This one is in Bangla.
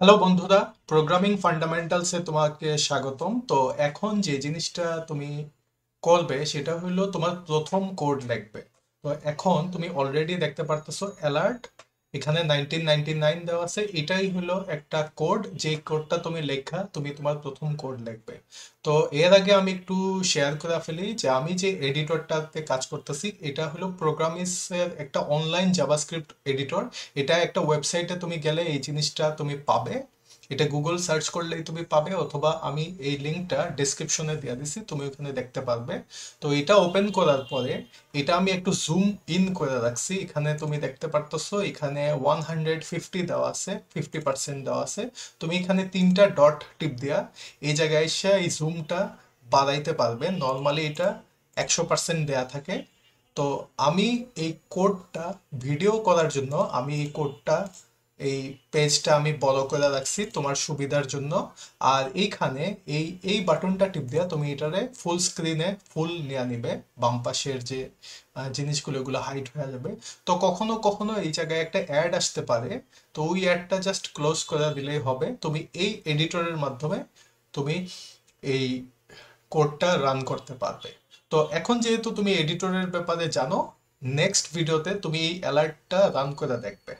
হ্যালো বন্ধুরা, প্রোগ্রামিং ফান্ডামেন্টালসে তোমাকে স্বাগতম। তো এখন যে জিনিসটা তুমি করবে সেটা হলো তোমার প্রথম কোড লিখবে। তো এখন তুমি অলরেডি দেখতে পারতেছো অ্যালার্ট, এখানে 1999 দেওয়া আছে। এটাই হলো একটা কোড, যে কোডটা তুমি লেখা, তুমি তোমার প্রথম কোড লিখবে। তো এর আগে আমি একটু শেয়ার করে ফেলি যে আমি যে এডিটরটাতে কাজ করতেছি এটা হলো প্রোগ্রামিংসের একটা অনলাইন জাভাস্ক্রিপ্ট এডিটর। এটা একটা ওয়েবসাইটে তুমি গেলে এই জিনিসটা তুমি পাবে। এটা গুগল সার্চ করলেই তুমি পাবে, অথবা আমি এই লিঙ্কটা ডেসক্রিপশনে দিয়ে দিছি, তুমি ওখানে দেখতে পারবে। তো এটা ওপেন করার পরে এটা আমি একটু জুম ইন করে রাখছি। এখানে তুমি দেখতে পারতেছো, এখানে 150 দেওয়া আছে, 50% দেওয়া আছে। তুমি এখানে তিনটা ডট টিপ দেয়া এই জায়গায় এসে এই জুমটা বাড়াইতে পারবে। নর্মালি এটা 100% দেয়া থাকে। তো আমি এই কোডটা ভিডিও করার জন্য আমি এই কোডটা, এই পেজটা আমি বড় করে রাখছি তোমার সুবিধার জন্য। আর এইখানে এই এই বাটনটা টিপ দেওয়া তুমি এটারে ফুল স্ক্রিনে ফুল নিয়ে নিবে। বাম পাশের যে জিনিসগুলো এগুলো হাইড হয়ে যাবে। তো কখনো কখনো এই জায়গায় একটা অ্যাড আসতে পারে, তো ওই অ্যাডটা জাস্ট ক্লোজ করে দিলেই হবে। তুমি এই এডিটরের মাধ্যমে তুমি এই কোডটা রান করতে পারবে। তো এখন যেহেতু তুমি এডিটরের ব্যাপারে জানো, নেক্সট ভিডিওতে তুমি এই অ্যালার্টটা রান করে দেখবে।